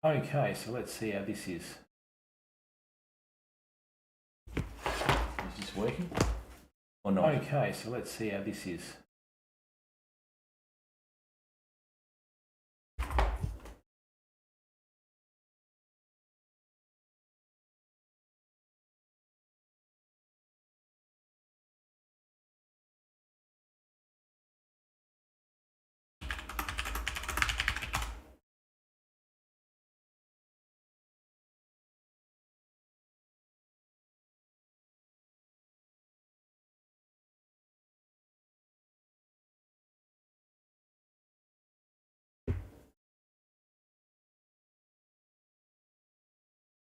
Okay, so let's see how this is. Is this working or not? Okay, so let's see how this is.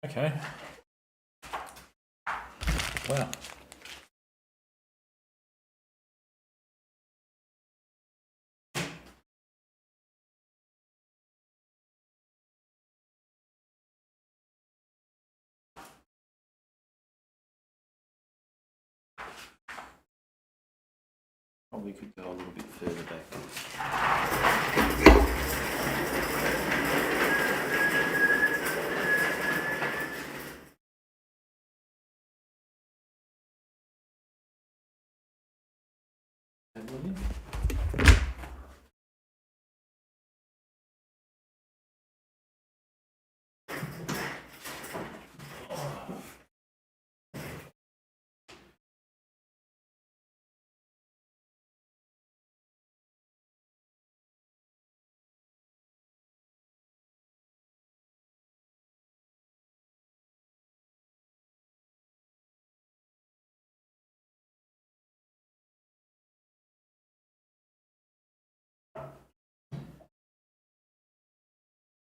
Okay. Wow. Probably could go a little bit further back.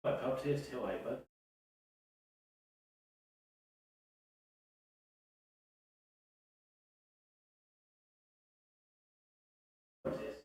Pub test, how are you, bud? Pub test.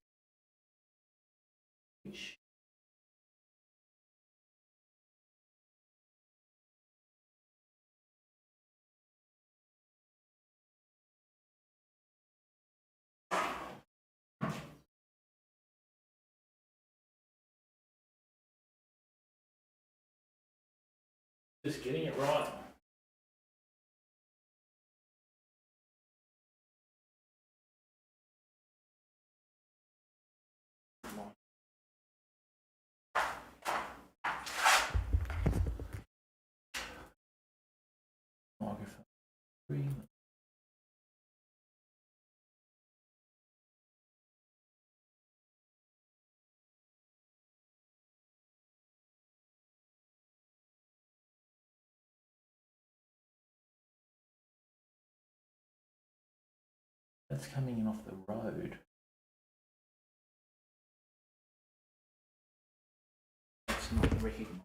Just getting it right. Microphone 3. That's coming in off the road. It's not recognised.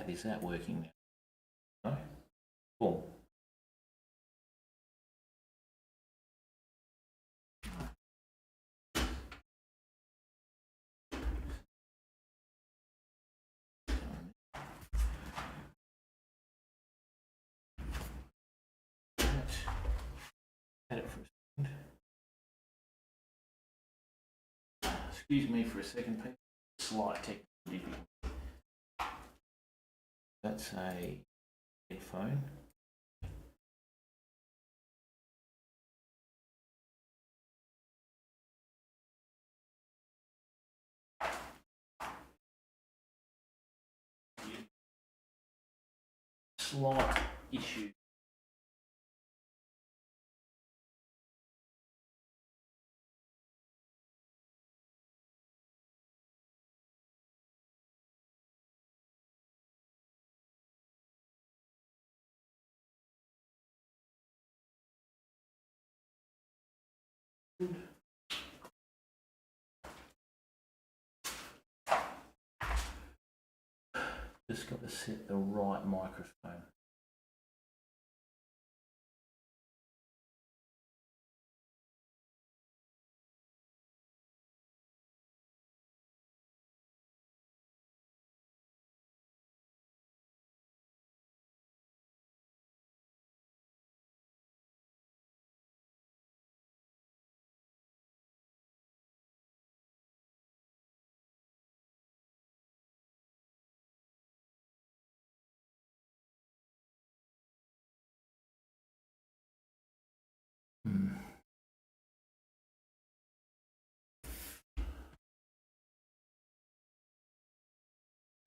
Is that working now? No? Cool. Had it for a second. Excuse me for a second, people. Slight technical difficulty. That's a headphone. Slight issue. Just got to set the right microphone.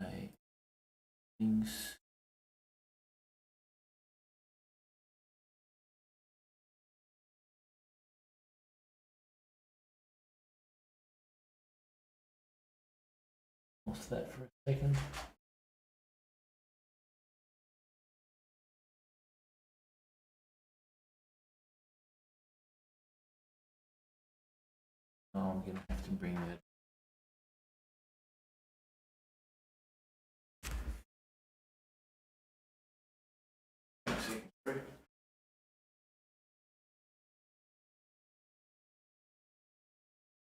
Okay. Things. What's that for a second? Oh, I'm going to have to bring that.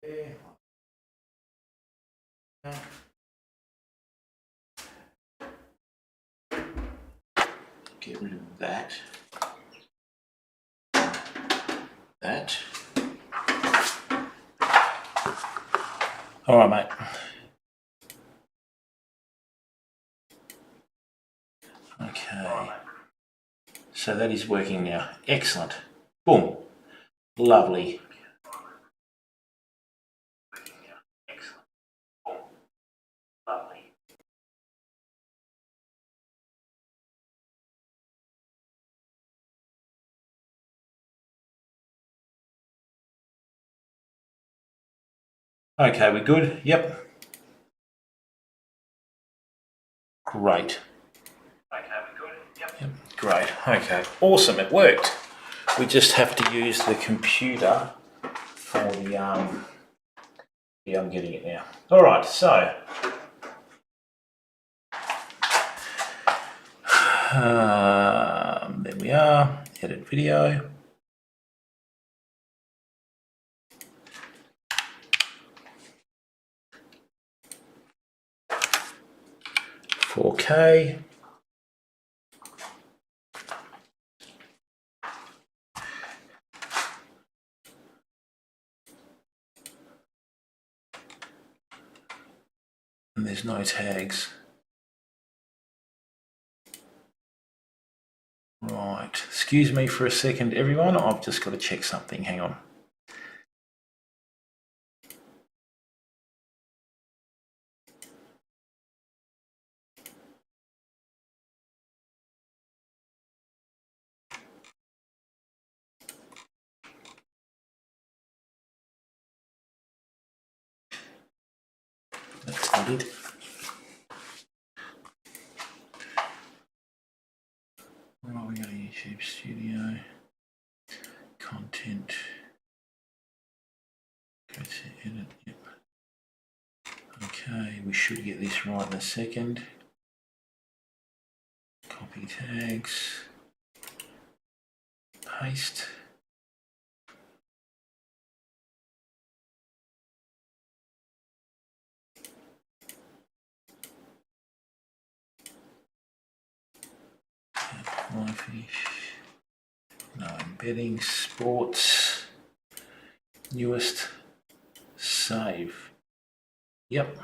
There. Get rid of that. That. All right, mate. Okay. So that is working now. Excellent. Boom. Lovely. Excellent. Boom. Lovely. Okay, we're good? Yep. Great. Okay, we're good? Yep. Great. Okay. Awesome. It worked. We just have to use the computer for the yeah, I'm getting it now. All right. So there we are. Edit video. $4K. And there's no tags. Right. Excuse me for a second, everyone. I've just got to check something. Hang on. That's what I did. Where are we going to YouTube Studio? Content. Go to edit. Yep. Okay, we should get this right in a second. Copy tags. Paste. Fish. No embedding. Sports. Newest. Save. Yep.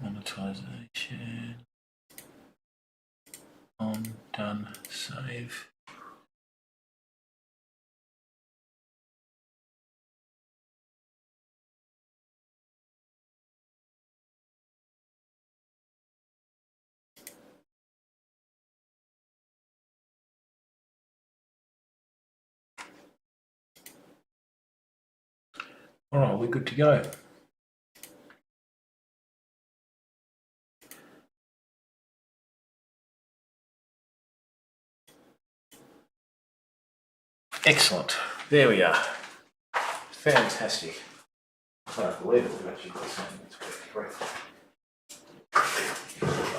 Monetization. On, done, save. All right, we're good to go. Excellent. There we are. Fantastic. I can't believe it. We've actually got something that's great.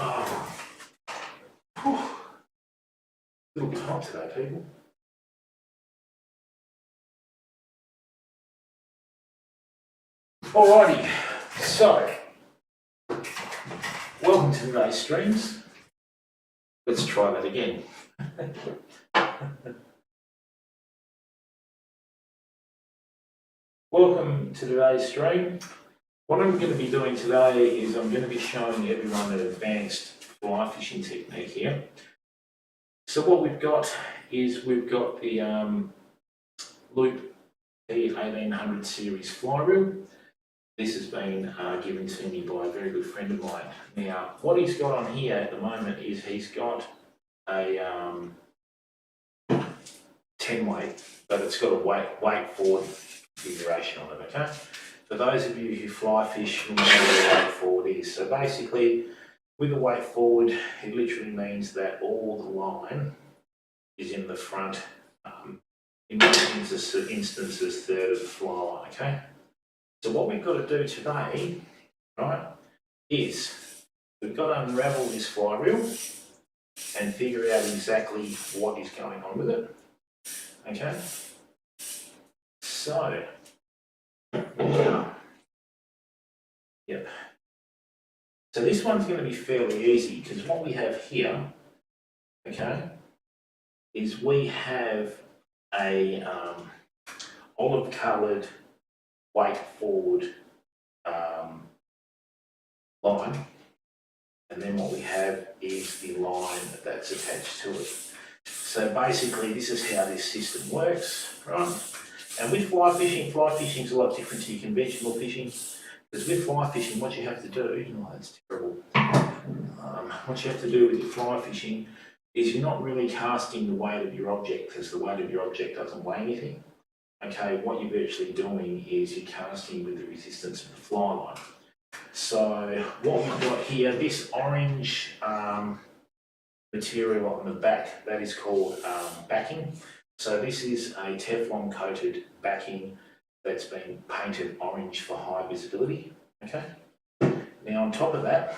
Oh. Little time today, people. Alrighty, so welcome to today's streams. Let's try that again. Welcome to today's stream. What I'm going to be doing today is I'm going to be showing everyone an advanced fly fishing technique here. So what we've got is we've got the Loop P1800 series fly reel. This has been given to me by a very good friend of mine. Now, what he's got on here at the moment is he's got a 10 weight, but it's got a weight forward configuration on it, okay? For those of you who fly fish, you know what a weight forward is. So basically, with a weight forward, it literally means that all the line is in the front, in most instances, third of the fly line, okay? So what we've got to do today, right, is we've got to unravel this fly reel and figure out exactly what is going on with it, okay? So, yep. So this one's going to be fairly easy because what we have here, okay, is we have a olive-coloured weight forward line, and then what we have is the line that's attached to it. So basically this is how this system works, right? And with fly fishing is a lot different to your conventional fishing, because with fly fishing what you have to do, oh that's terrible, what you have to do with your fly fishing is you're not really casting the weight of your object, because the weight of your object doesn't weigh anything. Okay, what you're virtually doing is you're casting with the resistance of the fly line. So what we've got here, this orange material on the back, that is called backing. So this is a Teflon coated backing that's been painted orange for high visibility. Okay. Now on top of that,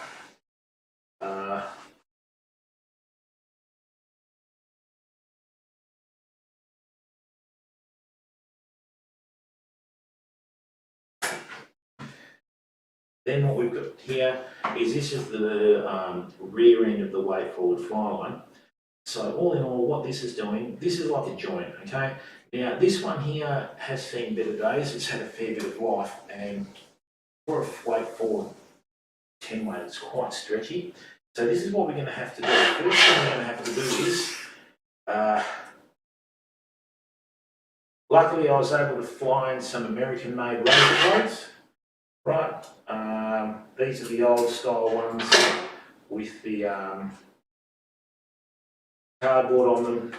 then what we've got here is this is the rear end of the weight forward fly line. So all in all, what this is doing, this is like a joint, okay? Now this one here has seen better days, it's had a fair bit of life, and for a weight forward 10 weight, it's quite stretchy. So this is what we're going to have to do. The first thing we're going to have to do is, luckily I was able to fly in some American-made razor blades, right? These are the old style ones with the cardboard on them,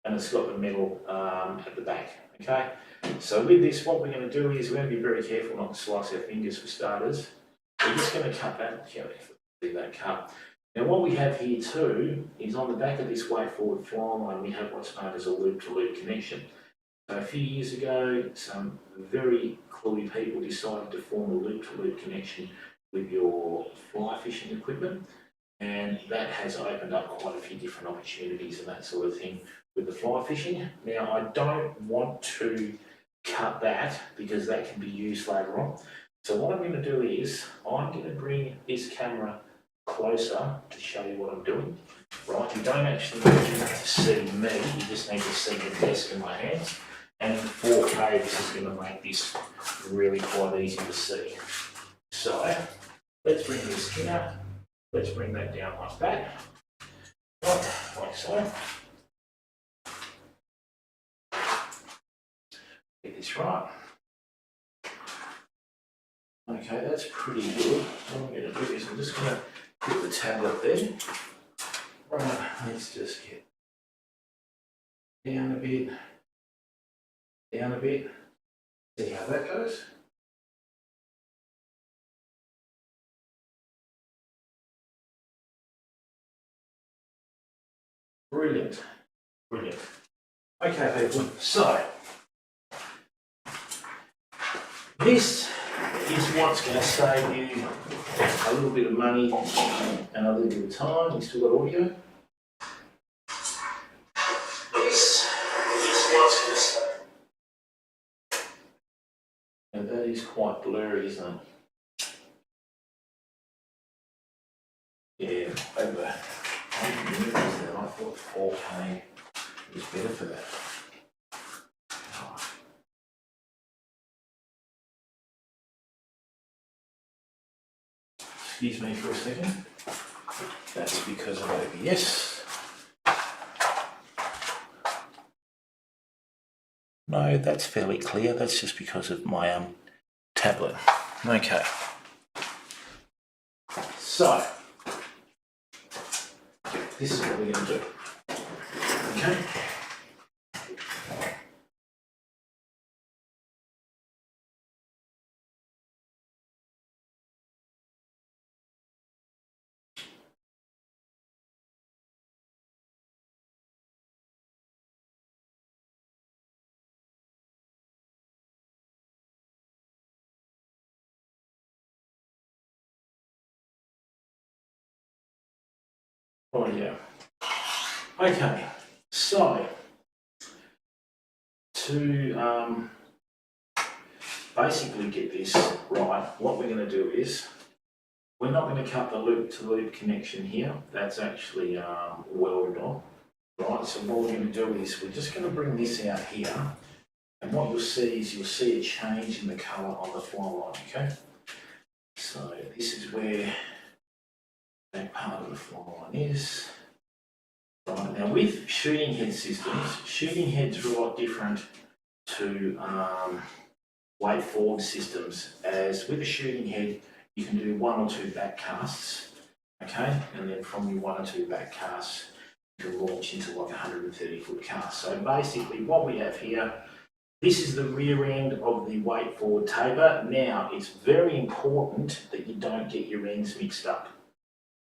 and it's got the metal at the back, okay? So with this, what we're going to do is we're going to be very careful not to slice our fingers for starters. We're just going to cut that, see that cut. Now what we have here too is on the back of this weight forward fly line we have what's known as a loop-to-loop connection. So a few years ago some very cluey people decided to form a loop-to-loop connection with your fly fishing equipment, and that has opened up quite a few different opportunities and that sort of thing with the fly fishing. Now I don't want to cut that because that can be used later on. So what I'm going to do is I'm going to bring this camera closer to show you what I'm doing. Right, you don't actually need to see me, you just need to see the desk in my hands. And in 4K this is going to make this really quite easy to see. So let's bring this here, let's bring that down like that, right, like so. Get this right. Okay, that's pretty good. What I'm going to do is I'm just going to put the tablet there. Right, let's just get down a bit, down a bit. See how that goes. Brilliant, brilliant. Okay, people, so this is what's going to save you a little bit of money and a little bit of time. We still got audio. This is what's going to save. And that is quite blurry, isn't it? Yeah, over. I thought 4K was better for that. Excuse me for a second. That's because of OBS. No, that's fairly clear. That's just because of my tablet. Okay. So, this is what we're going to do. Okay. Oh yeah. Okay. So, to basically get this right, what we're going to do is we're not going to cut the loop-to-loop connection here. That's actually welded on. Right, so what we're going to do is we're just going to bring this out here, and what you'll see is you'll see a change in the colour on the fly line, okay? So this is where that part of the fly line is. Right, now with shooting head systems, shooting heads are a lot different to weight forward systems, as with a shooting head you can do 1 or 2 back casts, okay? And then from your 1 or 2 back casts to launch into like a 130-foot cast. So basically what we have here, this is the rear end of the weight forward taper. Now it's very important that you don't get your ends mixed up.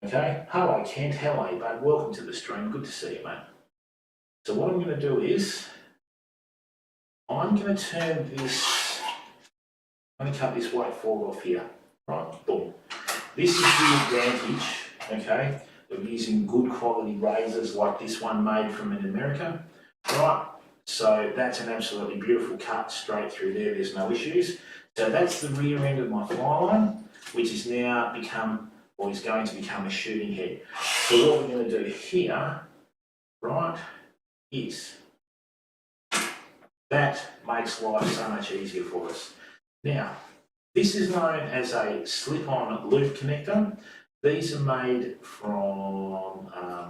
Okay, hello Kent, how are you, bud? Welcome to the stream, good to see you, mate. So what I'm going to do is, I'm going to turn this, I'm going to cut this weight forward off here, right, boom. This is the advantage, okay, of using good quality razors like this one made from in America, right? So that's an absolutely beautiful cut straight through there, there's no issues. So that's the rear end of my fly line, which is now become, or is going to become a shooting head. So what we're going to do here, right, is that makes life so much easier for us. Now, this is known as a slip-on loop connector. These are made from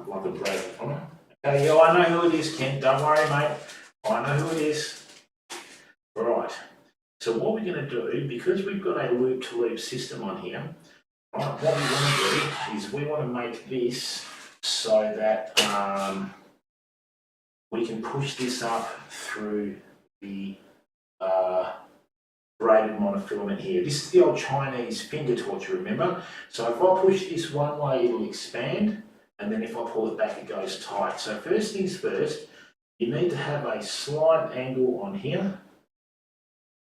like a braided funnel. Okay, yeah, I know who it is, Ken. Don't worry, mate. I know who it is. Right. So what we're going to do, because we've got a loop-to-loop system on here, right, what we want to do is we want to make this so that we can push this up through the braided monofilament here. This is the old Chinese finger torture, remember? So if I push this one way, it'll expand, and then if I pull it back, it goes tight. So first things first, you need to have a slight angle on here,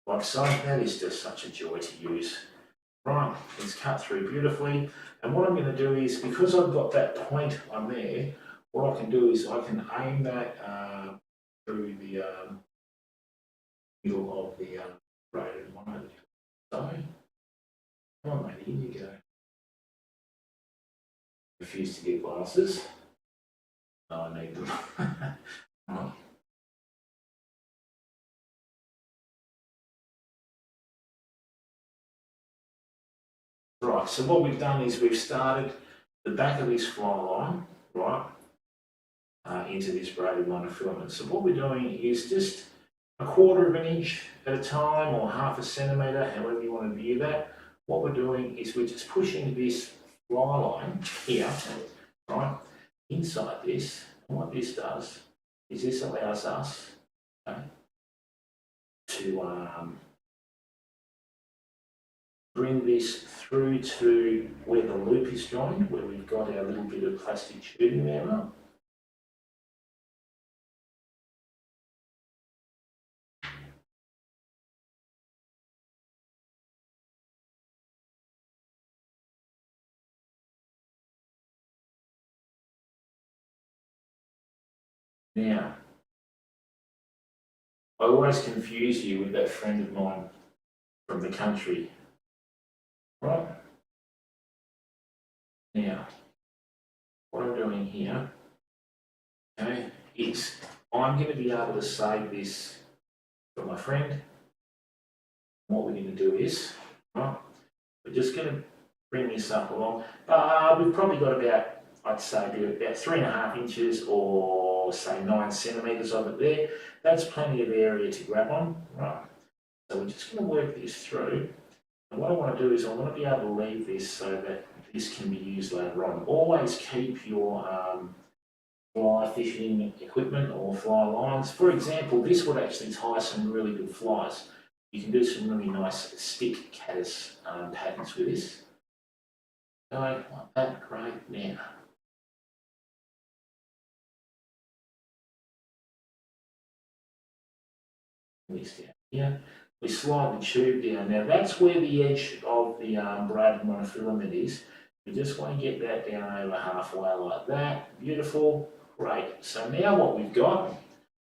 like so. That is just such a joy to use. Right, it's cut through beautifully. And what I'm going to do is, because I've got that point on there, what I can do is I can aim that through the middle of the braided one. So, come on, mate, here you go. Refuse to get glasses. No, I need them. Oh. Right, so what we've done is we've started the back of this fly line, right, into this braided monofilament. So what we're doing is just 1/4 of an inch at a time, or 1/2 centimetre, however you want to view that. What we're doing is we're just pushing this fly line here, right, inside this. And what this does is this allows us, okay, to bring this through to where the loop is joined, where we've got our little bit of plastic tubing there. Right? Now, I always confuse you with that friend of mine from the country, right? Now, what I'm doing here, okay, is I'm going to be able to save this for my friend. What we're going to do is, right, we're just going to bring this up along. We've probably got about I'd say do about 3.5 inches or say 9 centimetres of it there. That's plenty of area to grab on, right? So we're just going to work this through. And what I want to do is I want to be able to leave this so that this can be used later on. Always keep your fly fishing equipment or fly lines. For example, this would actually tie some really good flies. You can do some really nice stick caddis patterns with this. Go like that, great. Now, this down here. We slide the tube down. Now that's where the edge of the braided monofilament is. We just want to get that down over halfway like that. Beautiful. Great. So now what we've got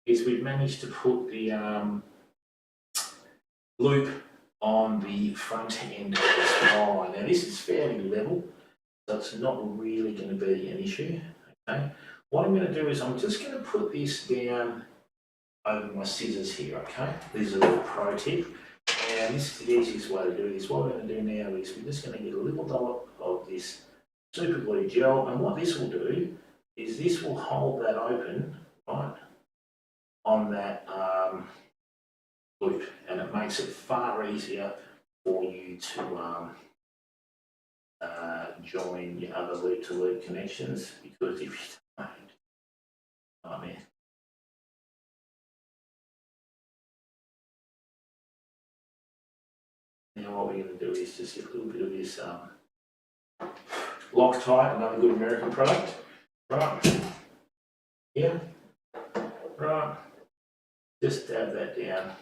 is we've managed to put the loop on the front end of the spine. Now this is fairly level, so it's not really going to be an issue. Okay. What I'm going to do is I'm just going to put this down over my scissors here, okay? This is a little pro tip. And this is the easiest way to do this. What we're going to do now is we're just going to get a little dollop of this super glue gel, and what this will do is this will hold that open, right, on that loop, and it makes it far easier for you to join your other loop-to-loop connections, because if you don't, oh man. Now what we're going to do is just get a little bit of this Loctite, another good American product. Right. Yeah. Right. Just dab that down.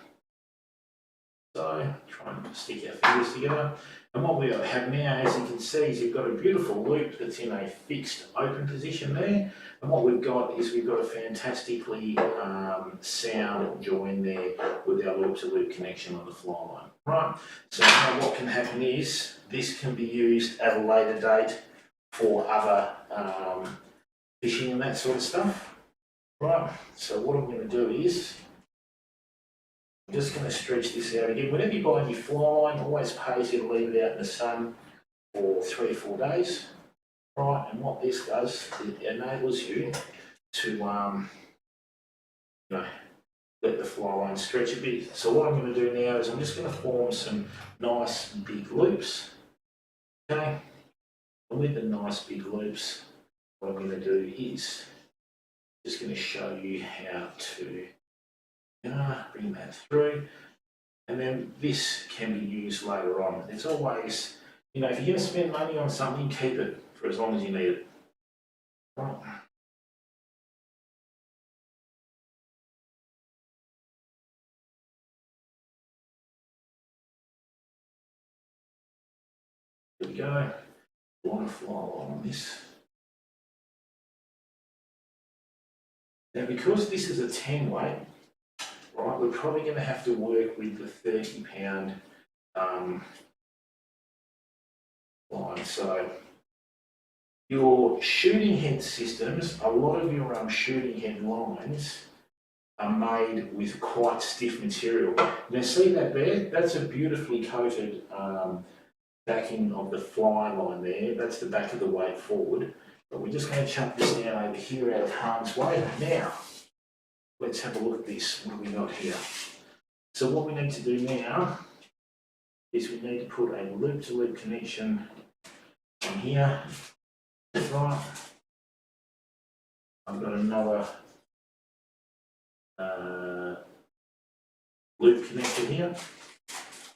So try and stick our fingers together. And what we have now, as you can see, is you've got a beautiful loop that's in a fixed open position there. And what we've got is we've got a fantastically sound join there with our loop-to-loop connection on the fly line. Right. So now what can happen is this can be used at a later date for other fishing and that sort of stuff. Right. So what I'm going to do is I'm just going to stretch this out again. Whenever you buy your fly line, always pays you to leave it out in the sun for 3 or 4 days. Right, and what this does, it enables you to you know, let the fly line stretch a bit. So what I'm going to do now is I'm just going to form some nice big loops. Okay, and with the nice big loops, what I'm going to do is just going to show you how to bring that through, and then this can be used later on. It's always, if you're going to spend money on something, keep it for as long as you need it. Right. Here we go. I want to fly on this. Now, because this is a 10 weight, right, we're probably going to have to work with the 30-pound line. So your shooting head systems, a lot of your shooting head lines are made with quite stiff material. Now see that there? That's a beautifully coated backing of the fly line there. That's the back of the weight forward. But we're just going to chuck this down over here out of harm's way. Now, let's have a look at this. What have we got here? So what we need to do now is we need to put a loop-to-loop connection on here. Right. I've got another loop connected here.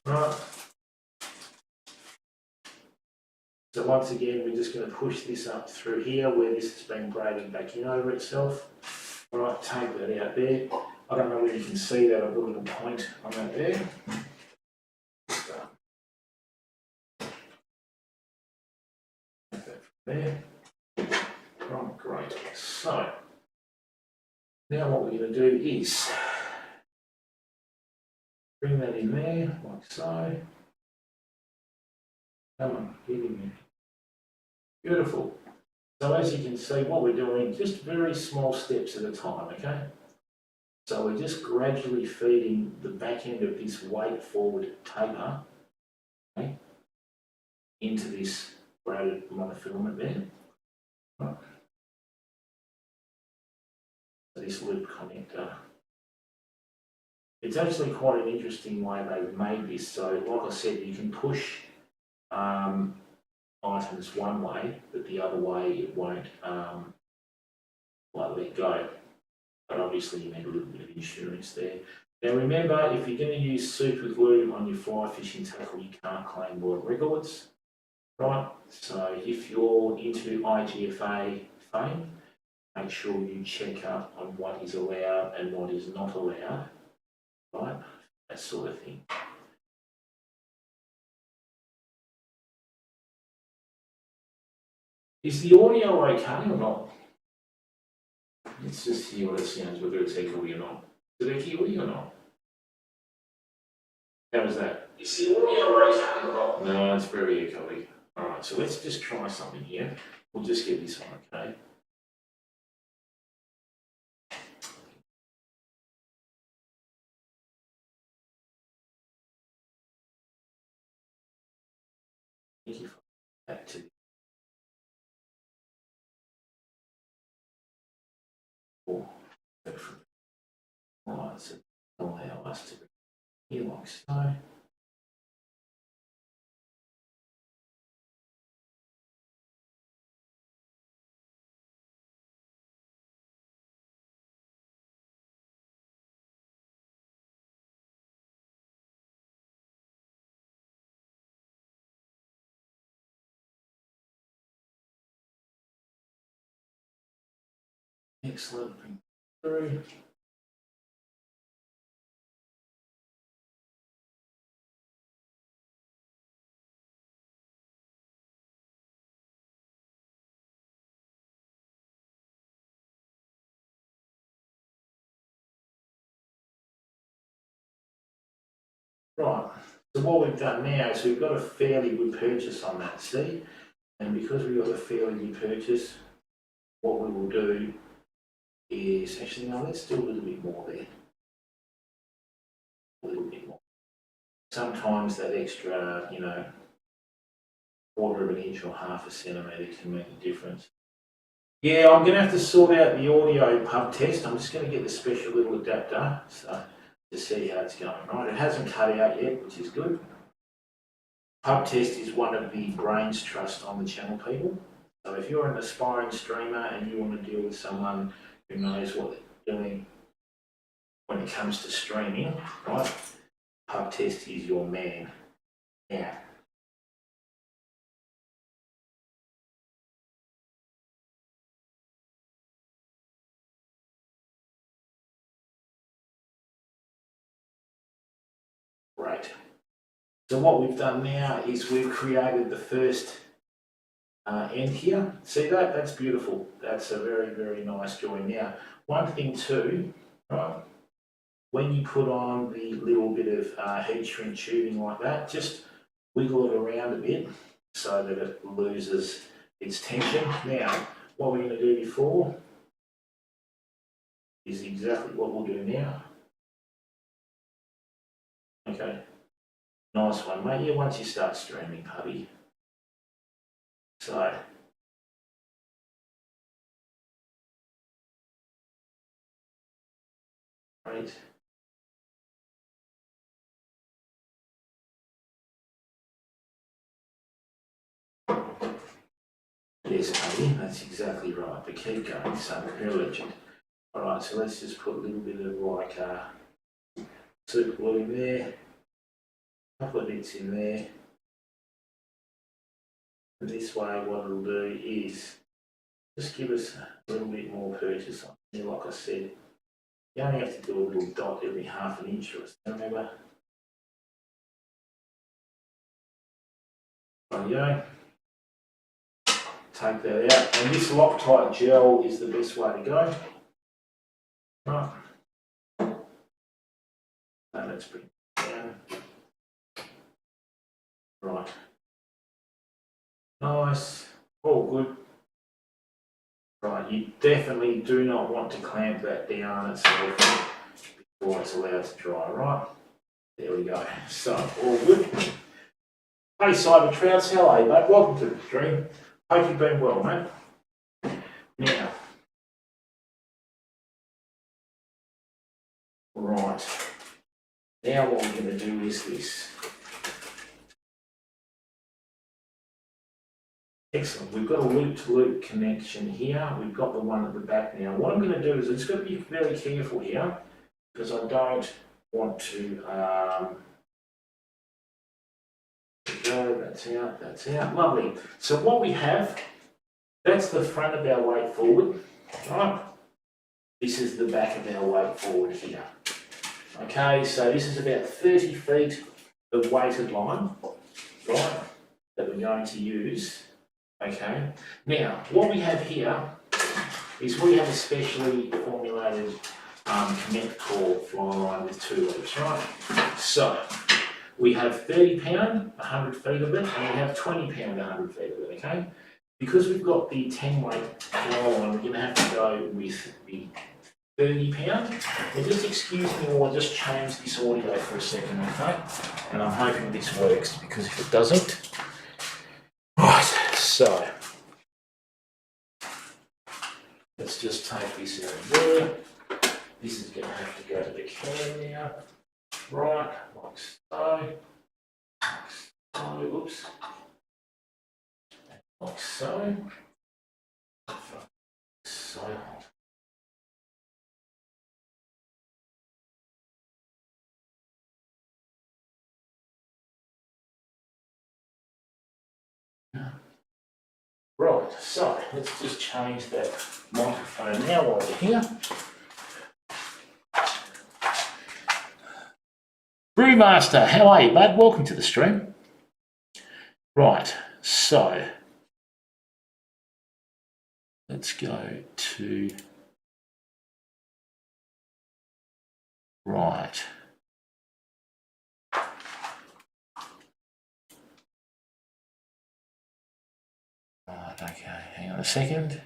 Right. So once again, we're just going to push this up through here where this has been braided back in over itself. All right, take that out there. I don't know whether you can see that. I've got a little point on that there. Take that from there. Right, great. So now what we're going to do is bring that in there, like so. Come on, get in there. Beautiful. So as you can see, what we're doing, just very small steps at a time, okay? So we're just gradually feeding the back end of this weight forward taper, okay, into this braided monofilament there. This loop connector. It's actually quite an interesting way they've made this. So, like I said, you can push items one way, but the other way it won't let go. But obviously, you need a little bit of insurance there. Now, remember, if you're going to use super glue on your fly fishing tackle, you can't claim world records, right? So, if you're into IGFA fame, make sure you check up on what is allowed and what is not allowed, right? That sort of thing. Is the audio okay or not? Let's just hear what it sounds, whether it's echoey or not. Is it echoey or not? How was that? Is the audio okay or not? No, it's very echoey. Alright, so let's just try something here. We'll just get this on, okay? Thank you for back to Alright, so allow us to hear like so. Excellent. Through. Right, so what we've done now is we've got a fairly good purchase on that, see? And because we've got a fairly good purchase, what we will do is, actually no, let's do a little bit more there. A little bit more. Sometimes that extra, you know, quarter of an inch or half a centimetre can make a difference. Yeah, I'm going to have to sort out the audio pub test. I'm just going to get the special little adapter so to see how it's going. Right, it hasn't cut out yet, which is good. Pub test is one of the brains trust on the channel, people. So if you're an aspiring streamer and you want to deal with someone who knows what they're doing when it comes to streaming, right? Pub test is your man. Yeah. Great. So what we've done now is we've created the first end here. See that? That's beautiful. That's a very, very nice join. Now, one thing too, right? When you put on the little bit of heat shrink tubing like that, just wiggle it around a bit so that it loses its tension. Now, what we're going to do before is exactly what we'll do now. Okay. Nice one, mate. Yeah, once you start streaming, hubby. So, right. Yes, hubby, that's exactly right. But keep going, son. You're a legend. All right, so let's just put a little bit of like super glue in there. A couple of bits in there. And this way, what it'll do is just give us a little bit more purchase on here. Like I said, you only have to do a little dot every half an inch or so, remember? Rightio. Take that out. And this Loctite gel is the best way to go. Right. So let's bring it down. Right. Nice. All good. Right, you definitely do not want to clamp that down itself before it's allowed to dry, right? There we go. So, all good. Hey, Cyber Trouts, how are you, mate? Welcome to the stream. Hope you've been well, mate. Right. Now what we're going to do is this. Excellent. We've got a loop-to-loop connection here. We've got the one at the back now. What I'm going to do is, I'm just going to be very careful here because I don't want to. Go. That's out. Lovely. So what we have, that's the front of our weight forward. Right. This is the back of our weight forward here. Okay. So this is about 30 feet of weighted line, right, that we're going to use. Okay, now what we have here is we have a specially formulated connect core fly line with 2 loops, right? So we have 30 pound, 100 feet of it, and we have 20 pound, 100 feet of it, okay? Because we've got the 10 weight fly line, we're going to have to go with the 30 pound. Now just excuse me while I just change this audio for a second, okay? And I'm hoping this works, because if it doesn't, right. So, let's just take this out of there. This is going to have to go to the can now. Right, like so. Oops. Like so. So. Right, so let's just change that microphone now while we're here. Brewmaster, how are you, bud? Welcome to the stream. Right, so let's go to right. Right, okay, hang on a second.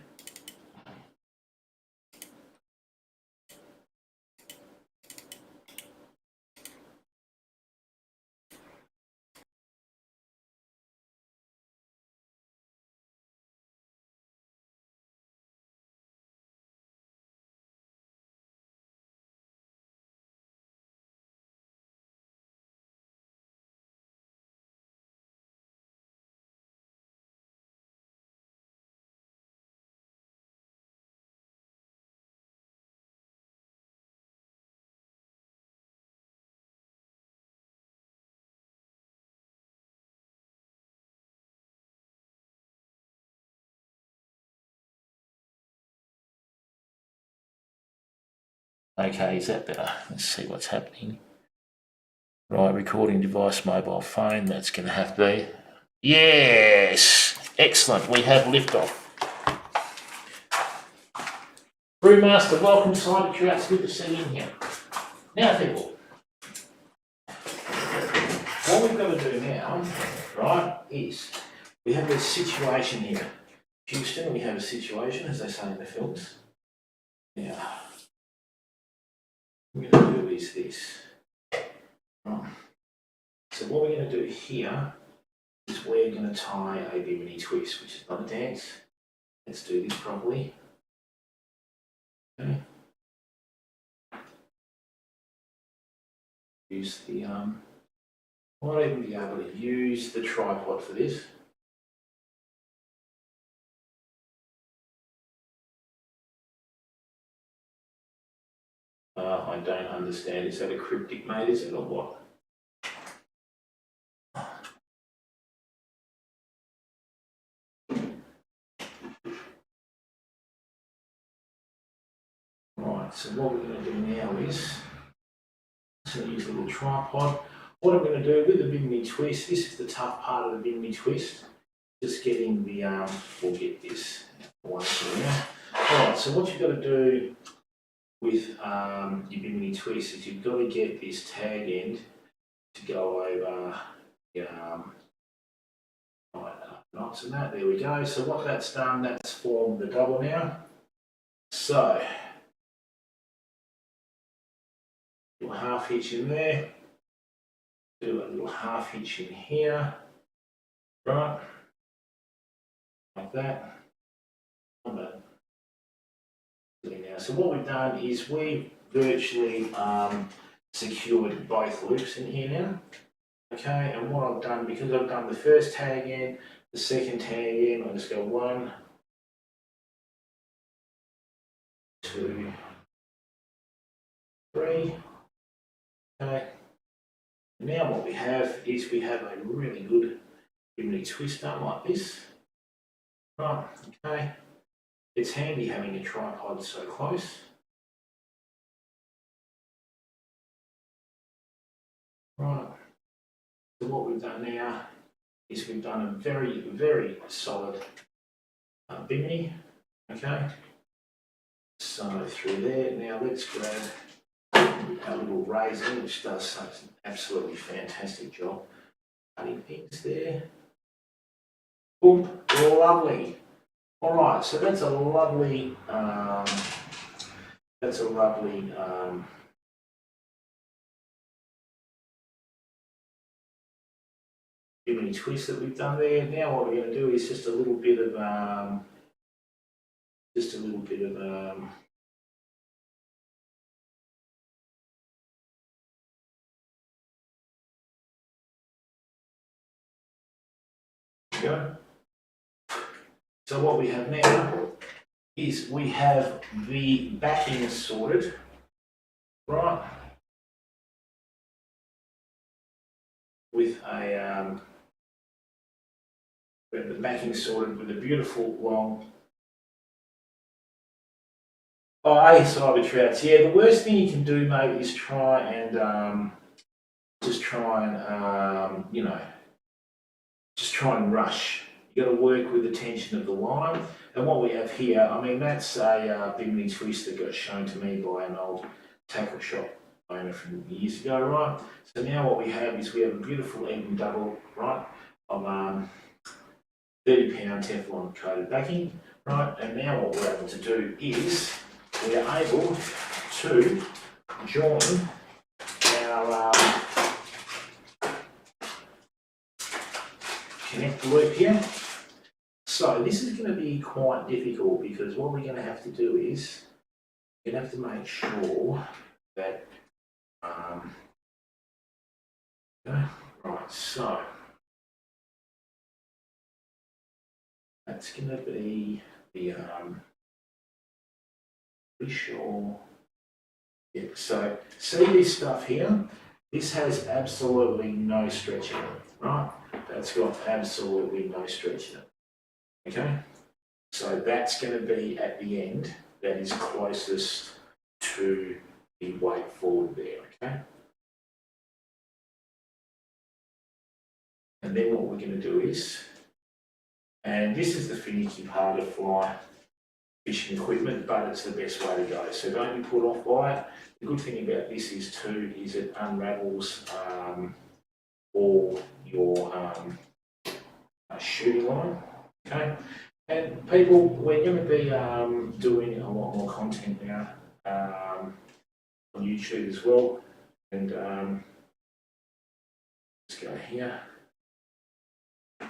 Okay, is that better? Let's see what's happening. Right, recording device, mobile phone, that's going to have to be. Yes! Excellent, we have liftoff. Brewmaster, welcome to Cyber Chat. It's good to see you in here. Now, people, what we've got to do now, right, is we have this situation here. Houston, we have a situation, as they say in the films. Now, what we're going to do is this. Right. So what we're going to do here is we're going to tie a bimini twist, which is not a dance. Let's do this properly. Okay. Use the might even be able to use the tripod for this. I don't understand. Is that a cryptic, mate? Is it or what? Right, so what we're going to do now is I'm going to use a little tripod. What I'm going to do with the bimini twist, this is the tough part of the bimini twist, just getting the, we'll get this one now. Alright, so what you've got to do with your bimini twist is you've got to get this tag end to go over the knots and that. There we go. So what that's done, that's formed the double now. So little half hitch in there, do a little half hitch in here, right, like that. Now, so what we've done is we've virtually secured both loops in here now. Okay, and what I've done, because I've done the first tag in, the second tag in, I'll just go 1, 2, 3. Okay. Now what we have is we have a really good Bimini twister like this. Right, okay. It's handy having a tripod so close. Right. So what we've done now is we've done a very, very solid Bimini. Okay. So through there. Now let's grab our little razor, which does such an absolutely fantastic job. Cutting things there. Boom, lovely. All right, so that's a lovely, Bimini twist that we've done there. Now what we're going to do is just a little bit of, go. So what we have now is we have the backing sorted, right, with a, we have the backing sorted with a beautiful long cyber trouts. Yeah, the worst thing you can do, mate, is try and just try and rush. You've got to work with the tension of the line. And what we have here, I mean, that's a Bimini twist that got shown to me by an old tackle shop owner from years ago, right? So now what we have is we have a beautiful even double, right, of 30-pound Teflon coated backing, right? And now what we're able to do is we are able to join our connect loop here. So this is going to be quite difficult because what we're going to have to do is we're going to have to make sure that right, so that's going to be the pretty sure. Yeah, so see this stuff here? This has absolutely no stretch in it, right? That's got absolutely no stretch in it. Okay? So that's going to be at the end that is closest to the weight forward there, okay? And then what we're going to do is, and this is the finicky part of fly fishing equipment, but it's the best way to go. So don't be put off by it. The good thing about this is too, is it unravels all your shooting line, okay? And people, we're going to be doing a lot more content now on YouTube as well. And let's go here.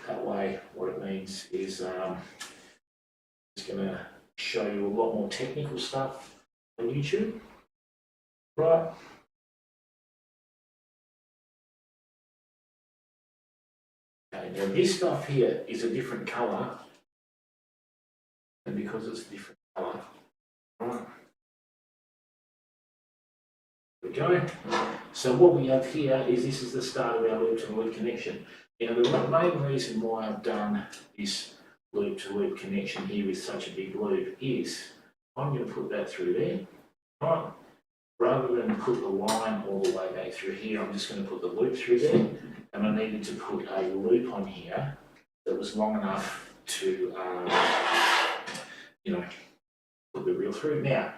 That way, what it means is it's going to show you a lot more technical stuff on YouTube, right? Okay, now this stuff here is a different colour, and because it's a different colour, right? There we go. So what we have here is this is the start of our loop-to-loop connection. Now the main reason why I've done this loop-to-loop connection here with such a big loop is I'm going to put that through there, right? Rather than put the line all the way back through here, I'm just going to put the loop through there, and I needed to put a loop on here that was long enough to, put the reel through. Now,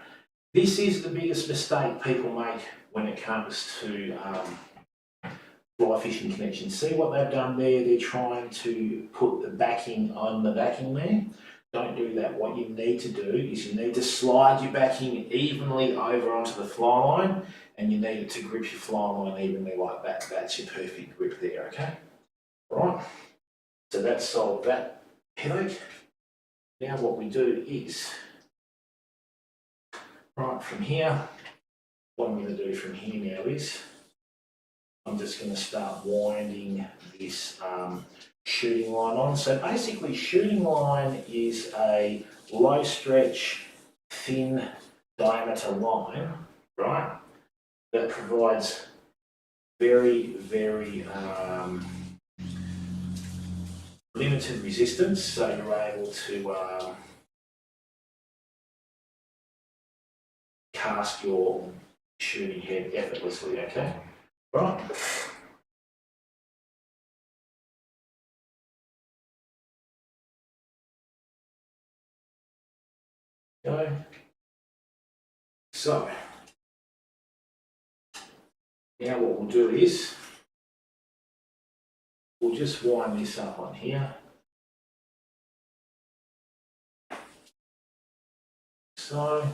this is the biggest mistake people make when it comes to fly fishing connections. See what they've done there? They're trying to put the backing on the backing there. Don't do that. What you need to do is you need to slide your backing evenly over onto the fly line, and you need it to grip your fly line evenly like that. That's your perfect grip there, okay? All right. So that's solved that headache. Now what we do is, right from here, what I'm going to do from here now is I'm just going to start winding this shooting line on. So basically shooting line is a low stretch, thin diameter line, right, that provides very, very limited resistance, so you're able to cast your shooting head effortlessly, okay? Right. Go. So, now what we'll do is, we'll just wind this up on here. So,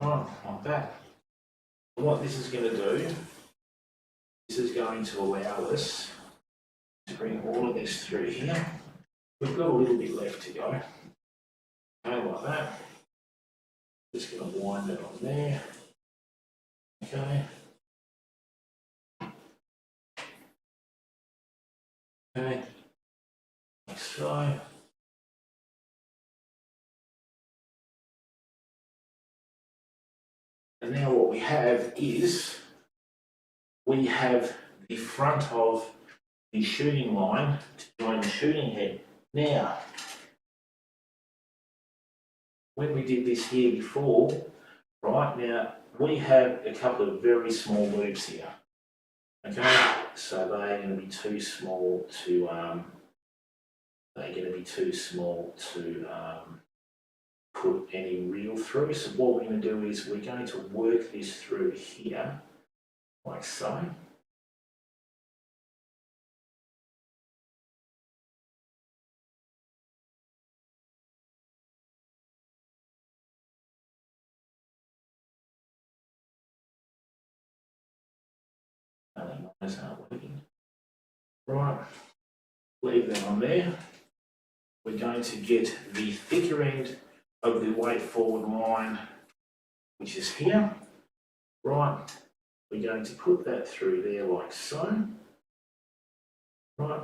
right, like that. And what this is going to do, this is going to allow us to bring all of this through here. We've got a little bit left to go. Okay, like that. Just going to wind it on there. Okay. Okay. Like so. And now what we have is, we have the front of the shooting line to join the shooting head. Now, when we did this here before, right, now we have a couple of very small loops here. Okay, so they're going to be too small to put any reel through. So what we're going to do is we're going to work this through here, like so. Those aren't working. Right, leave that on there. We're going to get the thicker end of the weight forward line, which is here. Right, we're going to put that through there like so. Right,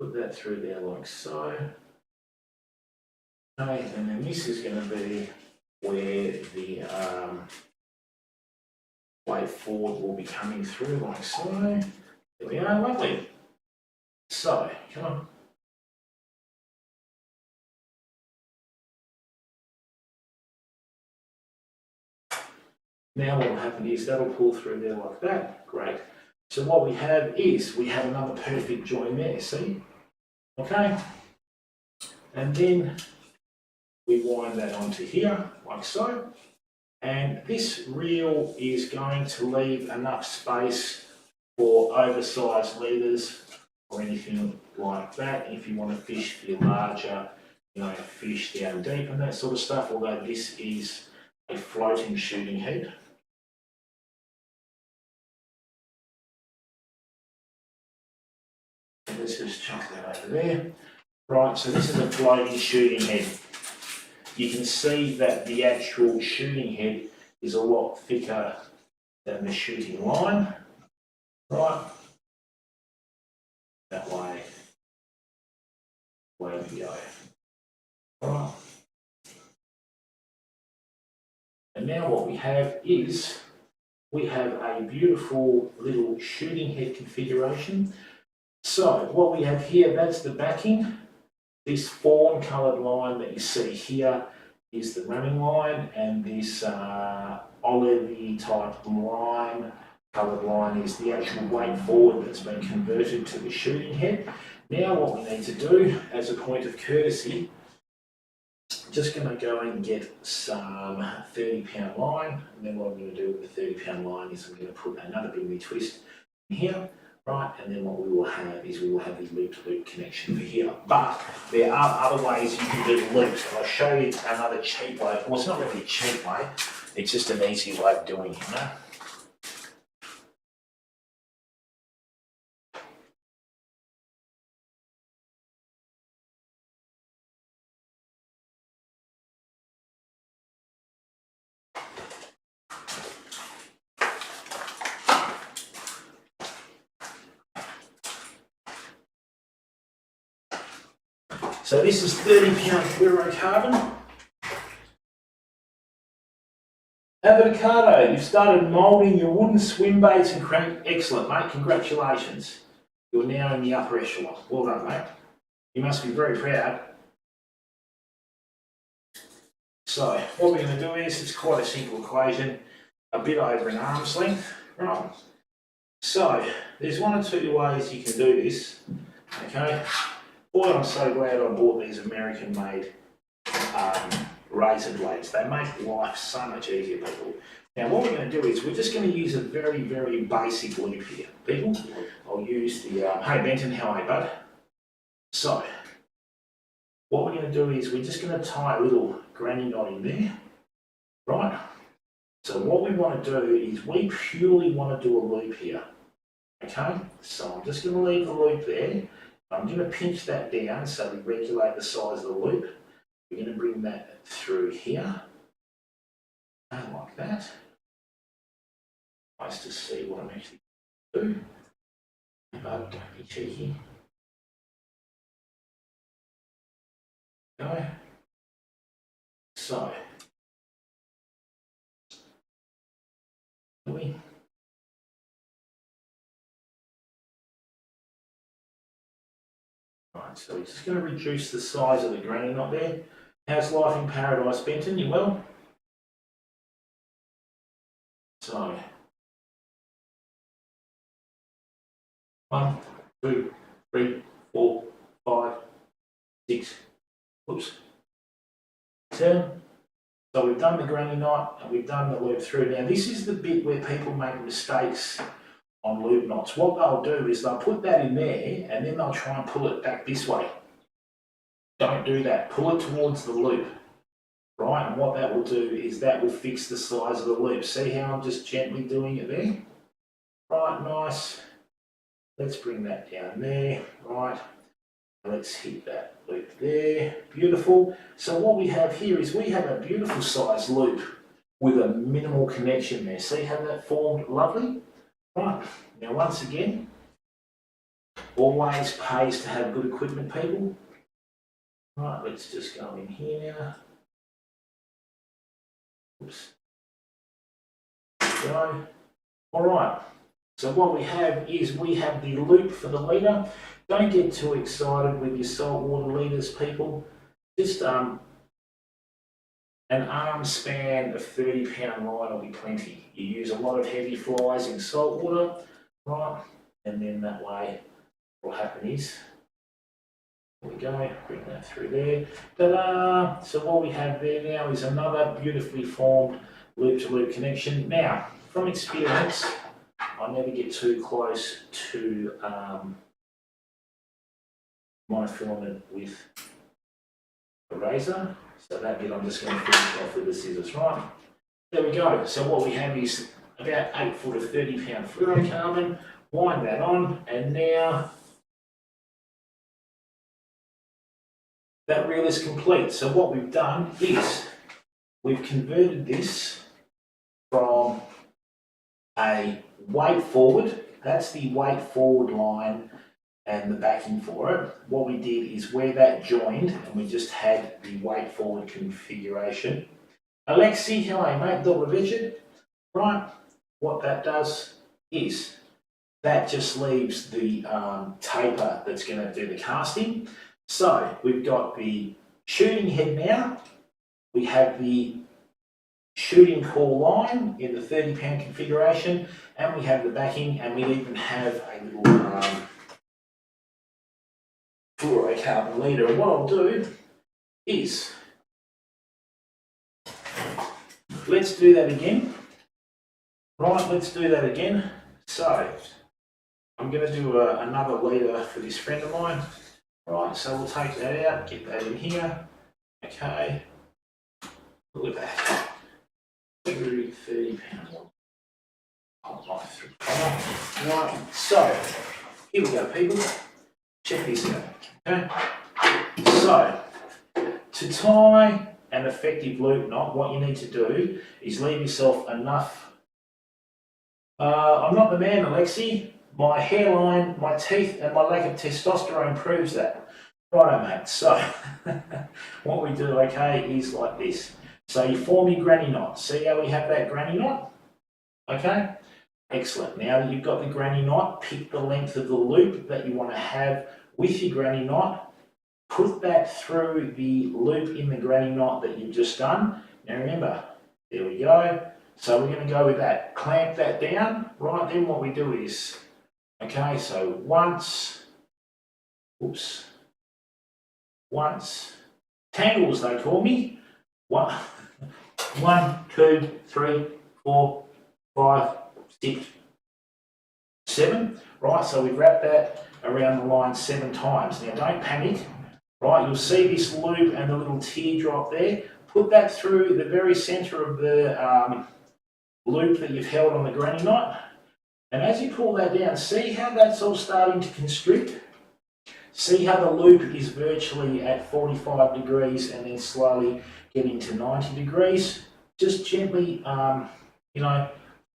put that through there like so. Okay, and then this is going to be where the weight forward will be coming through like so. There we are, lovely. So, come on. Now what will happen is that'll pull through there like that. Great. So what we have is, we have another perfect join there, see? Okay. And then we wind that onto here, like so. And this reel is going to leave enough space for oversized leaders or anything like that. If you want to fish for your larger, fish down deep and that sort of stuff, although this is a floating shooting head. And let's just chuck that over there. Right, so this is a floating shooting head. You can see that the actual shooting head is a lot thicker than the shooting line. Right, that way, away we go. Right. And now what we have is, we have a beautiful little shooting head configuration. So what we have here, that's the backing. This fawn coloured line that you see here is the running line, and this olivey type lime coloured line is the actual weight forward that's been converted to the shooting head. Now what we need to do, as a point of courtesy, just going to go and get some 30-pound line, and then what I'm going to do with the 30-pound line is I'm going to put another bimini twist in here, right, and then what we will have is we will have the loop-to-loop connection for here. But there are other ways you can do loops, and I'll show you another cheap way. Well, it's not really a cheap way, it's just an easy way of doing it, So this is 30-pound fluorocarbon. Avocado, you've started moulding your wooden swim baits and crank. Excellent, mate. Congratulations. You're now in the upper echelon. Well done, mate. You must be very proud. So what we're going to do is, it's quite a simple equation, a bit over an arm's length, right? So there's one or two ways you can do this, okay? Boy, I'm so glad I bought these American-made razor blades. They make life so much easier, people. Now what we're going to do is, we're just going to use a very, very basic loop here, people. I'll use the, hey Benton, how are you, bud? So, what we're going to do is, we're just going to tie a little granny knot in there, right? So what we want to do is, we purely want to do a loop here, okay? So I'm just going to leave the loop there. I'm going to pinch that down so we regulate the size of the loop. We're going to bring that through here, like that. Nice to see what I'm actually doing. But don't be cheeky. Go. So, right, so we're just going to reduce the size of the granny knot there. How's life in paradise, Benton? You well? So, 1, 2, 3, 4, 5, 6, whoops, 7. So we've done the granny knot and we've done the loop through. Now this is the bit where people make mistakes on loop knots. What they'll do is, they'll put that in there and then they'll try and pull it back this way. Don't do that. Pull it towards the loop, right? And what that will do is, that will fix the size of the loop. See how I'm just gently doing it there? Right, nice. Let's bring that down there, right? Let's hit that loop there. Beautiful. So what we have here is, we have a beautiful sized loop with a minimal connection there. See how that formed lovely? Right. Now once again, always pays to have good equipment, people. Right, let's just go in here now. Oops. Go. All right. So what we have is, we have the loop for the leader. Don't get too excited with your saltwater leaders, people. Just an arm span of 30-pound line will be plenty. You use a lot of heavy flies in saltwater, right? And then that way, what will happen is, there we go, bring that through there. Ta-da! So what we have there now is another beautifully formed loop-to-loop connection. Now, from experience, I never get too close to my filament with the razor. So that bit I'm just going to finish off with the scissors, right? There we go. So what we have is about 8 foot of 30-pound fluorocarbon. Wind that on, and now that reel is complete. So what we've done is, we've converted this from a weight forward, that's the weight forward line and the backing for it. What we did is, where that joined, and we just had the weight forward configuration. Alexi, hello mate, double Richard. Right, what that does is, that just leaves the taper that's going to do the casting. So we've got the shooting head now, we have the shooting core line in the 30-pound configuration, and we have the backing, and we even have a little fluorocarbon leader. And what I'll do is, let's do that again. Right, let's do that again. So I'm going to do another leader for this friend of mine. Right, so we'll take that out, get that in here. Okay, look at that. 30 pounds. Right, so here we go, people. Check this out. Okay, so to tie an effective loop knot, what you need to do is leave yourself enough. I'm not the man, Alexi. My hairline, my teeth, and my lack of testosterone proves that. Righto, mate. So what we do, okay, is like this. So you form your granny knot. See how we have that granny knot? Okay? Excellent. Now that you've got the granny knot, pick the length of the loop that you want to have with your granny knot. Put that through the loop in the granny knot that you've just done. Now remember, there we go. So we're going to go with that. Clamp that down. Right, then what we do is, okay, so once, tangles they call me. One, 2, 3, 4, 5, 6, 7. Right, so we've wrapped that around the line 7 times. Now don't panic. Right, you'll see this loop and the little teardrop there. Put that through the very centre of the loop that you've held on the granny knot. And as you pull that down, see how that's all starting to constrict? See how the loop is virtually at 45 degrees and then slowly getting to 90 degrees? Just gently,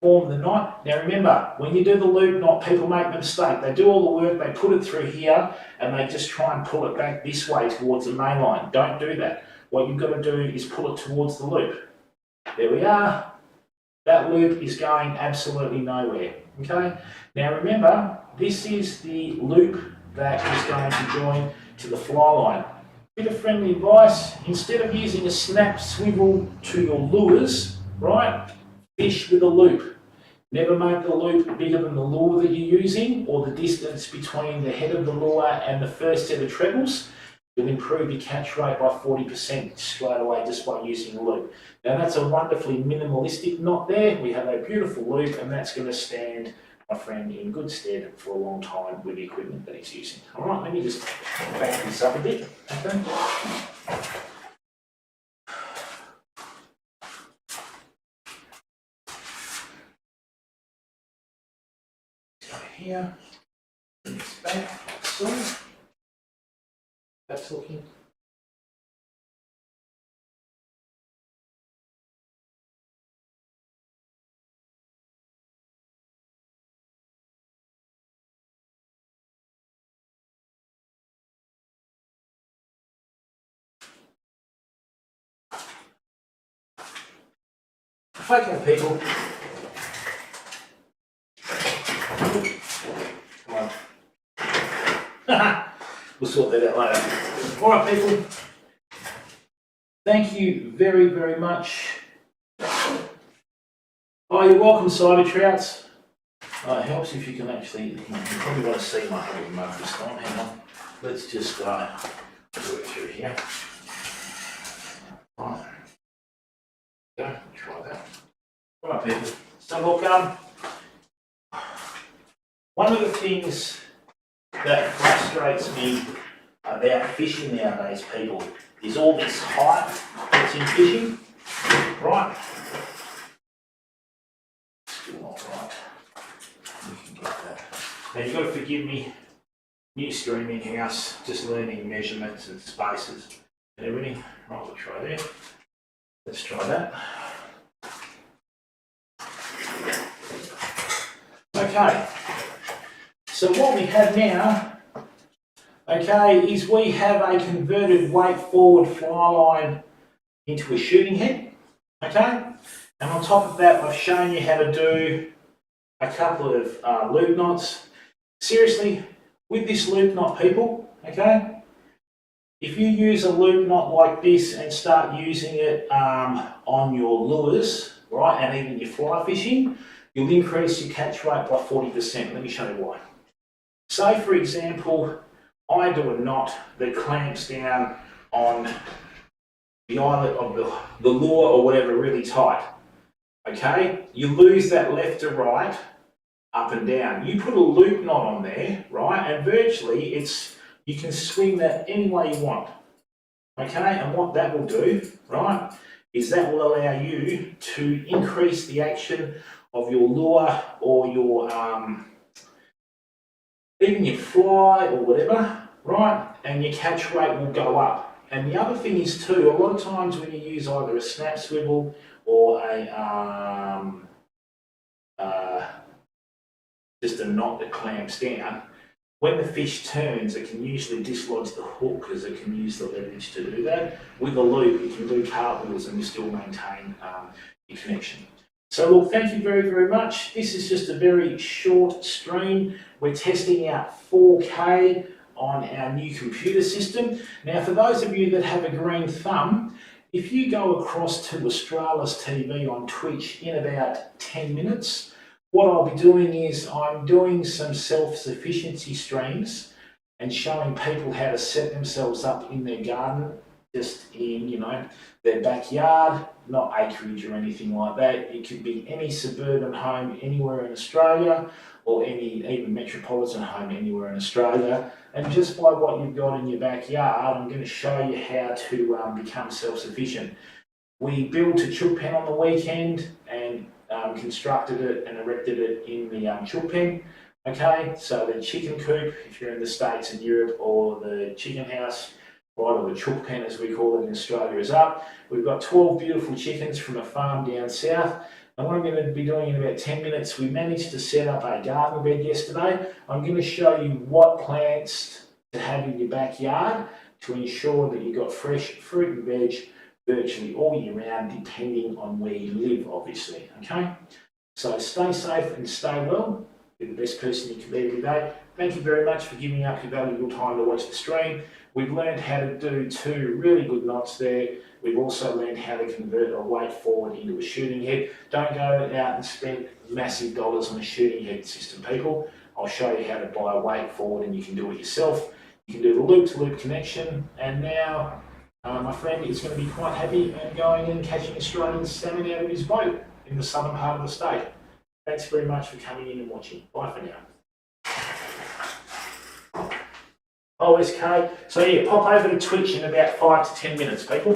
form the knot. Now remember, when you do the loop knot, people make the mistake. They do all the work, they put it through here, and they just try and pull it back this way towards the main line. Don't do that. What you've got to do is pull it towards the loop. There we are. That loop is going absolutely nowhere. Okay? Now remember, this is the loop that is going to join to the fly line. Bit of friendly advice, instead of using a snap swivel to your lures, right, fish with a loop. Never make the loop bigger than the lure that you're using or the distance between the head of the lure and the first set of trebles. You'll improve your catch rate by 40% straight away just by using a loop. Now that's a wonderfully minimalistic knot there. We have a beautiful loop and that's going to stand my friend in good stead for a long time with the equipment that he's using. All right, let me just back this up a bit. Okay. Here, bring this back, so that's looking. Okay, people. Come on. We'll sort that out later. All right, people. Thank you very, very much. Oh, you're welcome, Cyber Trouts. It helps if you can actually, you probably want to see my heavy mug this time. Hang on. Let's just do it through here. Right. Go, try that. Right, people. So look, one of the things that frustrates me about fishing nowadays, people, is all this hype that's in fishing. Right. Still not right. You can get that. Now you've got to forgive me. New streaming house, just learning measurements and spaces and everything. Right, we'll try there. Let's try that. Okay, so what we have now, okay, is we have a converted weight forward fly line into a shooting head, okay? And on top of that, I've shown you how to do a couple of loop knots. Seriously, with this loop knot, people, okay, if you use a loop knot like this and start using it on your lures, right, and even your fly fishing, you'll increase your catch rate by 40%. Let me show you why. Say, for example, I do a knot that clamps down on the eyelet of the lure or whatever really tight. Okay? You lose that left to right, up and down. You put a loop knot on there, right, and virtually you can swing that any way you want. Okay? And what that will do, right, is that will allow you to increase the action of your lure or your even your fly or whatever, right? And your catch rate will go up. And the other thing is too, a lot of times when you use either a snap swivel or just a knot that clamps down, when the fish turns, it can usually dislodge the hook as it can use the leverage to do that. With the loop, you can do cartwheels and you still maintain your connection. So look, thank you very, very much. This is just a very short stream. We're testing out 4K on our new computer system. Now, for those of you that have a green thumb, if you go across to Australis TV on Twitch in about 10 minutes, what I'll be doing is I'm doing some self-sufficiency streams and showing people how to set themselves up in their garden, just in, you know, their backyard, not acreage or anything like that. It could be any suburban home anywhere in Australia, or any even metropolitan home anywhere in Australia. And just by what you've got in your backyard, I'm going to show you how to become self-sufficient. We built a chook pen on the weekend and constructed it and erected it in the chook pen. Okay, so the chicken coop, if you're in the States and Europe, or the chicken house, right, or the chook pen as we call it in Australia, is up. We've got 12 beautiful chickens from a farm down south. And what I'm going to be doing in about 10 minutes, we managed to set up a garden bed yesterday. I'm going to show you what plants to have in your backyard to ensure that you've got fresh fruit and veg virtually all year round, depending on where you live, obviously. Okay? So stay safe and stay well. Be the best person you can be every day. Thank you very much for giving up your valuable time to watch the stream. We've learned how to do 2 really good knots there. We've also learned how to convert a weight forward into a shooting head. Don't go out and spend massive dollars on a shooting head system, people. I'll show you how to buy a weight forward and you can do it yourself. You can do the loop-to-loop connection, and now my friend is going to be quite happy and going and catching Australian salmon out of his boat in the southern part of the state. Thanks very much for coming in and watching. Bye for now. OSK. So yeah, pop over to Twitch in about 5 to 10 minutes, people.